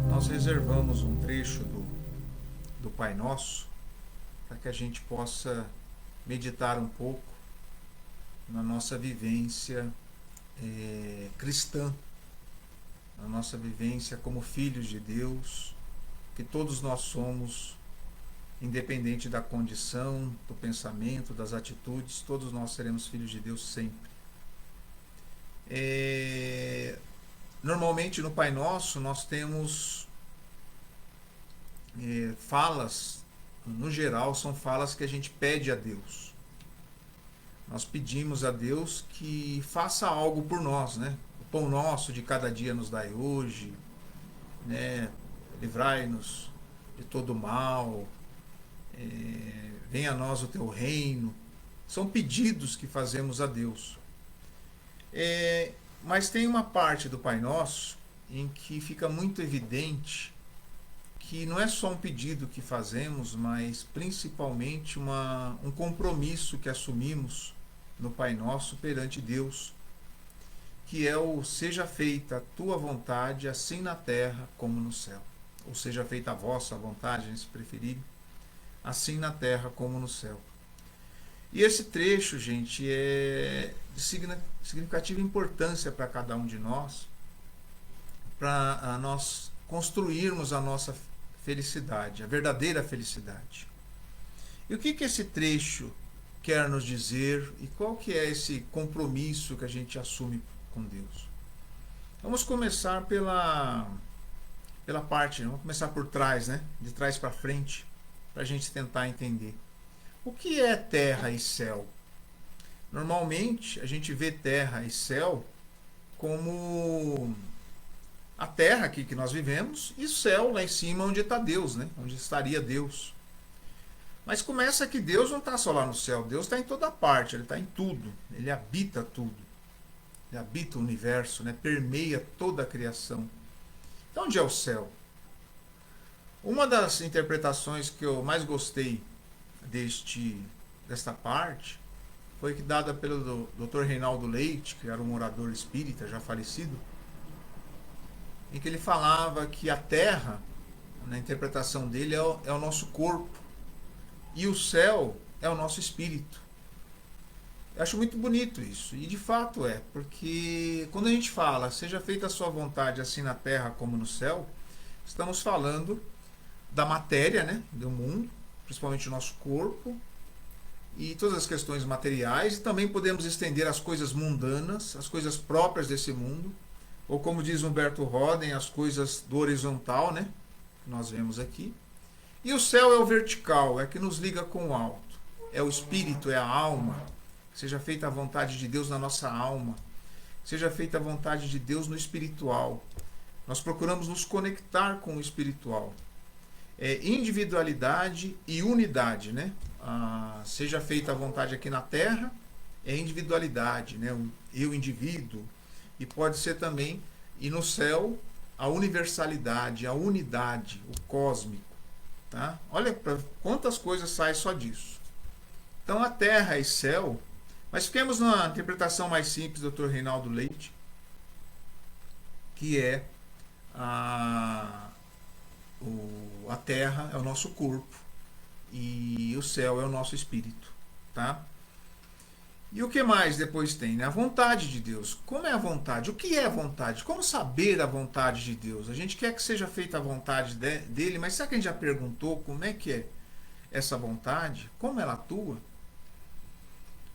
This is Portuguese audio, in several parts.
Nós reservamos um trecho do Pai Nosso para que a gente possa meditar um pouco na nossa vivência cristã, na nossa vivência como filhos de Deus, que todos nós somos, independente da condição, do pensamento, das atitudes, todos nós seremos filhos de Deus sempre. Normalmente no Pai Nosso nós temos falas, no geral são falas que a gente pede a Deus. Nós pedimos a Deus que faça algo por nós, né? O pão nosso de cada dia nos dai hoje, né? Livrai-nos de todo mal, venha a nós o teu reino. São pedidos que fazemos a Deus. Mas tem uma parte do Pai Nosso em que fica muito evidente que não é só um pedido que fazemos, mas principalmente um compromisso que assumimos no Pai Nosso perante Deus, que é o seja feita a tua vontade, assim na terra como no céu. Ou seja feita a vossa vontade, se preferir, assim na terra como no céu. E esse trecho, gente, é de significativa importância para cada um de nós, para nós construirmos a nossa felicidade, a verdadeira felicidade. E o que esse trecho quer nos dizer e qual que é esse compromisso que a gente assume com Deus? Vamos começar pela parte, vamos começar por trás, né? De trás para frente, para a gente tentar entender. O que é terra e céu? Normalmente a gente vê terra e céu como a terra aqui que nós vivemos e o céu lá em cima onde está Deus, né? Onde estaria Deus. Mas começa que Deus não está só lá no céu, Deus está em toda parte, Ele está em tudo, Ele habita tudo, Ele habita o universo, né? Permeia toda a criação. Então onde é o céu? Uma das interpretações que eu mais gostei desta parte foi dada pelo Dr. Reinaldo Leite, que era um orador espírita já falecido, em que ele falava que a terra, na interpretação dele, é o nosso corpo e o céu é o nosso espírito. Eu acho muito bonito isso, e de fato é, porque quando a gente fala seja feita a sua vontade assim na terra como no céu, estamos falando da matéria, né, do mundo, principalmente o nosso corpo e todas as questões materiais, e também podemos estender as coisas mundanas, as coisas próprias desse mundo, ou como diz Humberto Roden, as coisas do horizontal, né, que nós vemos aqui. E o céu é o vertical, é que nos liga com o alto, é o espírito, é a alma. Seja feita a vontade de Deus na nossa alma, seja feita a vontade de Deus no espiritual. Nós procuramos nos conectar com o espiritual. Individualidade e unidade, né? Seja feita a vontade aqui na terra, é individualidade, né? Eu indivíduo, e pode ser também, e no céu, a universalidade, a unidade, o cósmico, tá? Olha quantas coisas saem só disso. Então a terra e céu, mas fiquemos na interpretação mais simples do Dr. Reinaldo Leite, que é a terra é o nosso corpo e o céu é o nosso espírito, tá? E o que mais depois tem, né? A vontade de Deus. Como é a vontade? O que é a vontade? Como saber a vontade de Deus? A gente quer que seja feita a vontade dele, mas será que a gente já perguntou como é que é essa vontade? Como ela atua?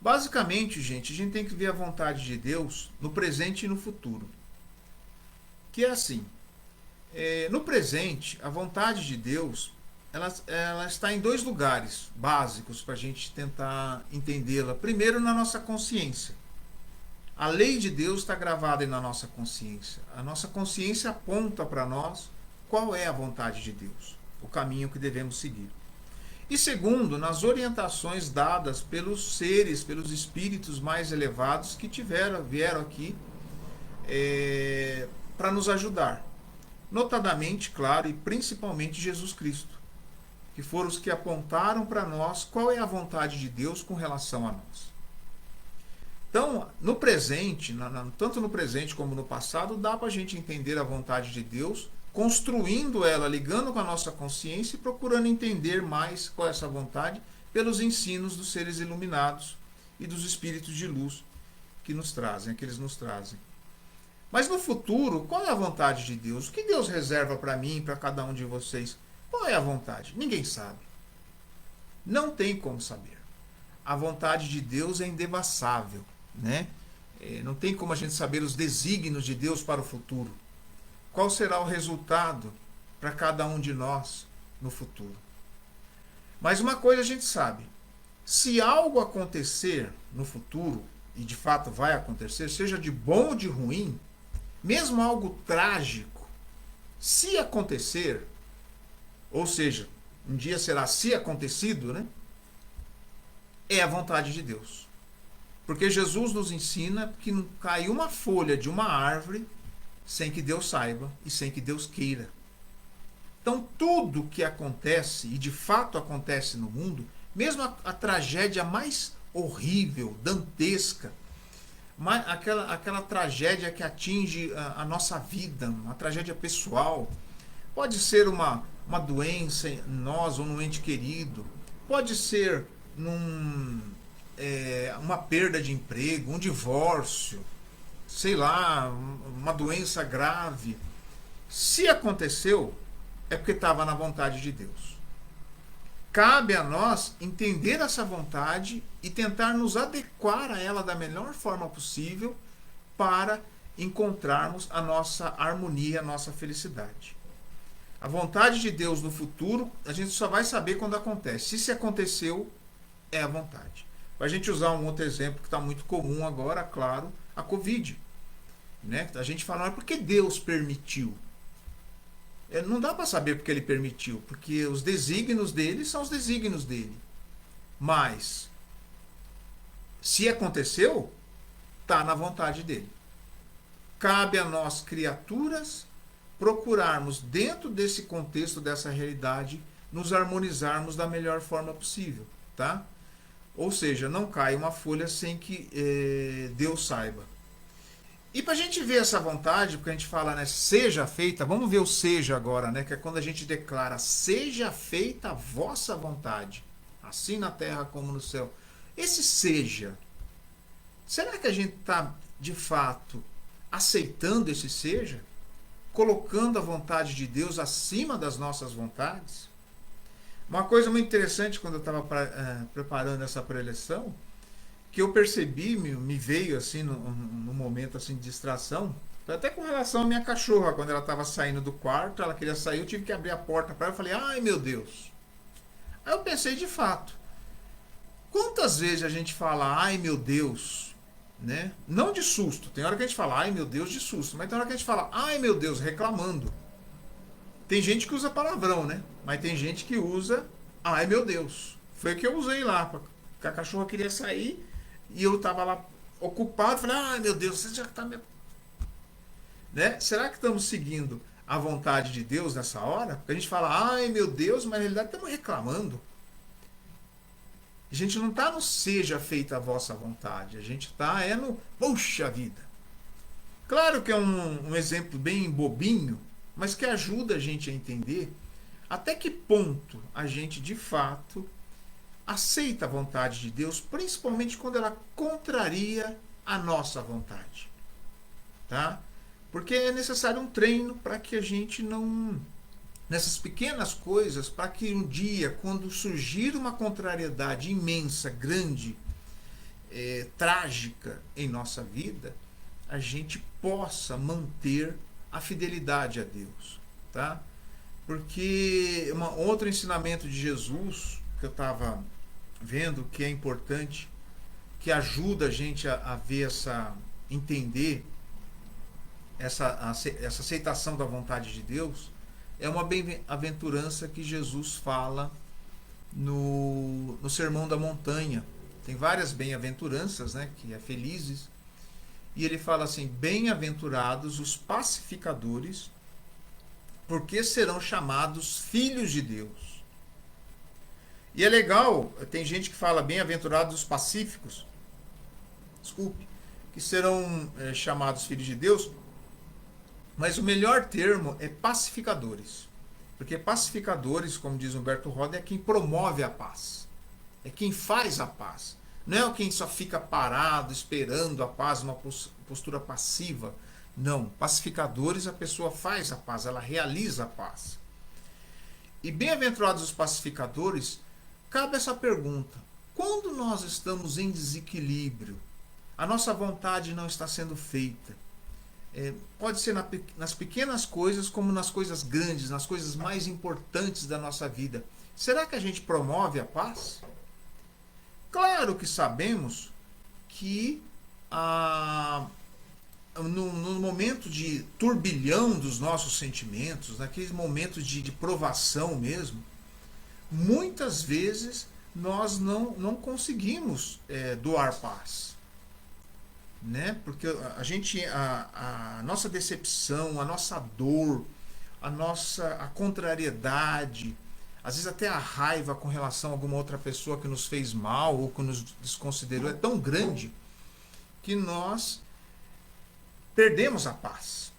Basicamente, gente, a gente tem que ver a vontade de Deus no presente e no futuro. Que é assim, no presente, a vontade de Deus, ela está em dois lugares básicos para a gente tentar entendê-la. Primeiro, na nossa consciência. A lei de Deus está gravada na nossa consciência. A nossa consciência aponta para nós qual é a vontade de Deus, o caminho que devemos seguir. E segundo, nas orientações dadas pelos seres, pelos espíritos mais elevados que vieram aqui para nos ajudar. Notadamente, claro, e principalmente Jesus Cristo. que foram os que apontaram para nós qual é a vontade de Deus com relação a nós. Então, no presente, tanto no presente como no passado, dá para a gente entender a vontade de Deus, construindo ela, ligando com a nossa consciência e procurando entender mais qual é essa vontade pelos ensinos dos seres iluminados e dos espíritos de luz que nos trazem, que eles nos trazem. Mas no futuro, qual é a vontade de Deus? O que Deus reserva para mim e para cada um de vocês? Qual é a vontade? Ninguém sabe. Não tem como saber. A vontade de Deus é indevassável, né? Não tem como a gente saber os desígnios de Deus para o futuro. Qual será o resultado para cada um de nós no futuro? Mas uma coisa a gente sabe: se algo acontecer no futuro, e de fato vai acontecer, seja de bom ou de ruim, mesmo algo trágico, se acontecer, ou seja, um dia será se acontecido, né? É a vontade de Deus. Porque Jesus nos ensina que não cai uma folha de uma árvore sem que Deus saiba e sem que Deus queira. Então, tudo que acontece, e de fato acontece no mundo, mesmo a tragédia mais horrível, dantesca, aquela tragédia que atinge a nossa vida, uma tragédia pessoal, pode ser uma doença em nós ou num ente querido, pode ser uma perda de emprego, um divórcio, sei lá, uma doença grave. Se aconteceu, é porque estava na vontade de Deus. Cabe a nós entender essa vontade e tentar nos adequar a ela da melhor forma possível para encontrarmos a nossa harmonia, a nossa felicidade. A vontade de Deus no futuro, a gente só vai saber quando acontece. Se aconteceu, é a vontade. Para a gente usar um outro exemplo que está muito comum agora, claro, a Covid. Né? A gente fala, mas por que Deus permitiu? Não dá para saber porque ele permitiu, porque os desígnios dele são os desígnios dele. Mas, se aconteceu, está na vontade dele. Cabe a nós, criaturas, procurarmos, dentro desse contexto, dessa realidade, nos harmonizarmos da melhor forma possível. Tá? Ou seja, não cai uma folha sem que Deus saiba. E para a gente ver essa vontade, porque a gente fala, né, seja feita, vamos ver o seja agora, né, que é quando a gente declara, seja feita a vossa vontade, assim na terra como no céu. Esse seja, será que a gente está, de fato, aceitando esse seja? Colocando a vontade de Deus acima das nossas vontades? Uma coisa muito interessante quando eu estava preparando essa preleção, que eu percebi, me veio assim num momento assim de distração, até com relação à minha cachorra, quando ela estava saindo do quarto, ela queria sair, eu tive que abrir a porta para ela, eu falei, ai meu Deus. Aí eu pensei, de fato, quantas vezes a gente fala, ai meu Deus, né? Não de susto, tem hora que a gente fala, ai meu Deus, de susto, mas tem hora que a gente fala, ai meu Deus, reclamando. Tem gente que usa palavrão, né? Mas tem gente que usa, ai meu Deus. Foi o que eu usei lá, porque a cachorra queria sair, e eu estava lá ocupado, falei, ai meu Deus, você já está... Né? Será que estamos seguindo a vontade de Deus nessa hora? Porque a gente fala, ai meu Deus, mas na realidade estamos reclamando. A gente não está no seja feita a vossa vontade, a gente está no poxa vida. Claro que é um exemplo bem bobinho, mas que ajuda a gente a entender até que ponto a gente de fato aceita a vontade de Deus, principalmente quando ela contraria a nossa vontade. Tá? Porque é necessário um treino para que a gente não... Nessas pequenas coisas, para que um dia, quando surgir uma contrariedade imensa, grande, trágica em nossa vida, a gente possa manter a fidelidade a Deus. Tá? Porque outro ensinamento de Jesus, que eu estava vendo que é importante, que ajuda a gente a ver entender essa aceitação da vontade de Deus, é uma bem-aventurança que Jesus fala no Sermão da Montanha. Tem várias bem-aventuranças, né, que é felizes, e ele fala assim, bem-aventurados os pacificadores, porque serão chamados filhos de Deus. E é legal, tem gente que fala bem-aventurados os pacíficos, desculpe, que serão chamados filhos de Deus, mas o melhor termo é pacificadores. Porque pacificadores, como diz Humberto Roda, é quem promove a paz. É quem faz a paz. Não é quem só fica parado, esperando a paz, uma postura passiva. Não. Pacificadores, a pessoa faz a paz, ela realiza a paz. E bem-aventurados os pacificadores, cabe essa pergunta. Quando nós estamos em desequilíbrio, a nossa vontade não está sendo feita, pode ser nas pequenas coisas como nas coisas grandes, nas coisas mais importantes da nossa vida. Será que a gente promove a paz? Claro que sabemos que no momento de turbilhão dos nossos sentimentos, naqueles momentos de provação mesmo, muitas vezes nós não conseguimos doar paz. Né? Porque a nossa decepção, a nossa dor, a contrariedade, às vezes até a raiva com relação a alguma outra pessoa que nos fez mal ou que nos desconsiderou é tão grande que nós perdemos a paz.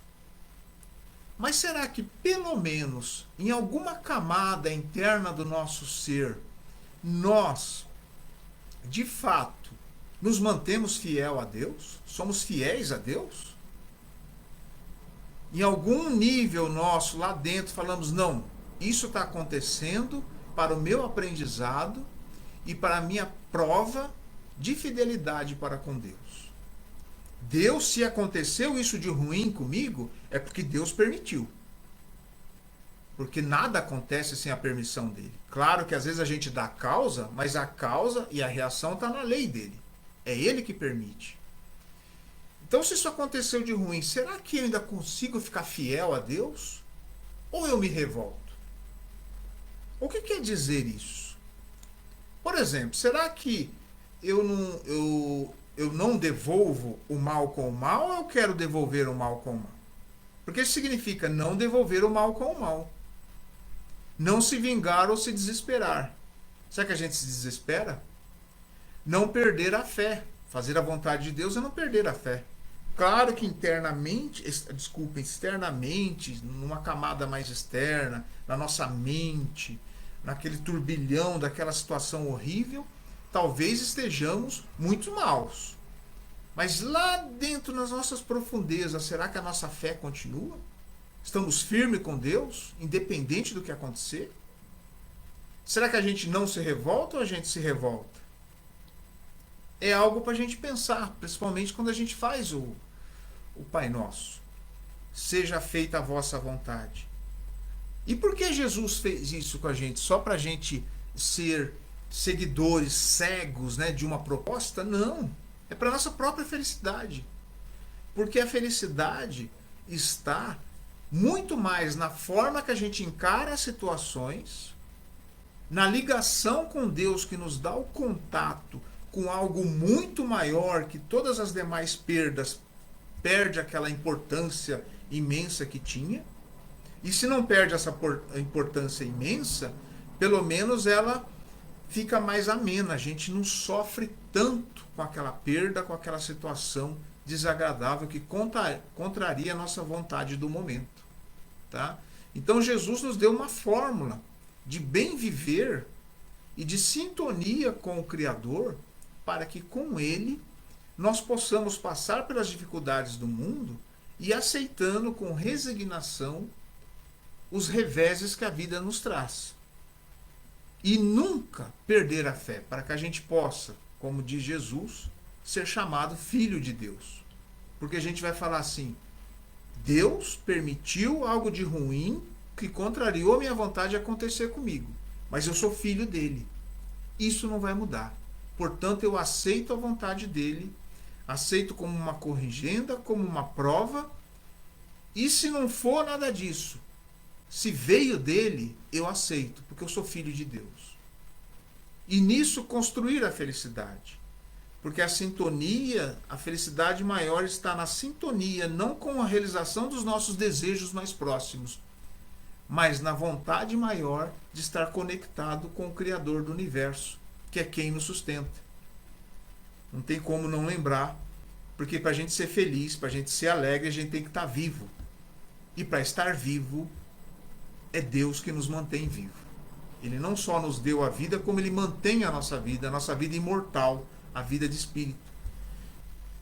Mas será que pelo menos em alguma camada interna do nosso ser nós de fato nos mantemos fiel a Deus? Somos fiéis a Deus? Em algum nível nosso lá dentro falamos, não, isso está acontecendo para o meu aprendizado e para a minha prova de fidelidade para com Deus. Deus, se aconteceu isso de ruim comigo, é porque Deus permitiu. Porque nada acontece sem a permissão dele. Claro que às vezes a gente dá causa, mas a causa e a reação está na lei dele. É ele que permite. Então, se isso aconteceu de ruim, será que eu ainda consigo ficar fiel a Deus? Ou eu me revolto? O que quer dizer isso? Por exemplo, será que eu não devolvo o mal com o mal ou eu quero devolver o mal com o mal? Porque isso significa não devolver o mal com o mal. Não se vingar ou se desesperar. Será que a gente se desespera? Não perder a fé. Fazer a vontade de Deus é não perder a fé. Claro que externamente, numa camada mais externa, na nossa mente, naquele turbilhão daquela situação horrível, talvez estejamos muito maus. Mas lá dentro, nas nossas profundezas, será que a nossa fé continua? Estamos firmes com Deus, independente do que acontecer? Será que a gente não se revolta ou a gente se revolta? É algo para a gente pensar, principalmente quando a gente faz o Pai Nosso. Seja feita a vossa vontade. E por que Jesus fez isso com a gente? Só para a gente ser seguidores cegos, né, de uma proposta? Não. É para a nossa própria felicidade. Porque a felicidade está muito mais na forma que a gente encara as situações, na ligação com Deus que nos dá o contato com algo muito maior que todas as demais perdas, perde aquela importância imensa que tinha. E se não perde essa importância imensa, pelo menos ela fica mais amena. A gente não sofre tanto com aquela perda, com aquela situação desagradável que contraria a nossa vontade do momento. Tá? Então Jesus nos deu uma fórmula de bem viver e de sintonia com o Criador, para que com Ele nós possamos passar pelas dificuldades do mundo e aceitando com resignação os reveses que a vida nos traz. E nunca perder a fé, para que a gente possa, como diz Jesus, ser chamado filho de Deus. Porque a gente vai falar assim, Deus permitiu algo de ruim que contrariou a minha vontade de acontecer comigo, mas eu sou filho dele. Isso não vai mudar. Portanto, eu aceito a vontade dele, aceito como uma corrigenda, como uma prova, e se não for nada disso, se veio dele, eu aceito, porque eu sou filho de Deus. E nisso construir a felicidade. Porque a sintonia, a felicidade maior está na sintonia, não com a realização dos nossos desejos mais próximos, mas na vontade maior de estar conectado com o Criador do universo, que é quem nos sustenta. Não tem como não lembrar, porque para a gente ser feliz, para a gente ser alegre, a gente tem que estar vivo. E para estar vivo, é Deus que nos mantém vivo. Ele não só nos deu a vida, como Ele mantém a nossa vida imortal, a vida de espírito.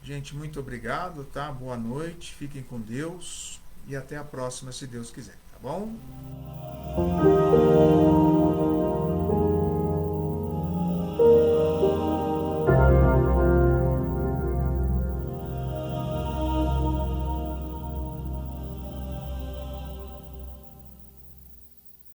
Gente, muito obrigado, tá? Boa noite, fiquem com Deus e até a próxima, se Deus quiser, tá bom?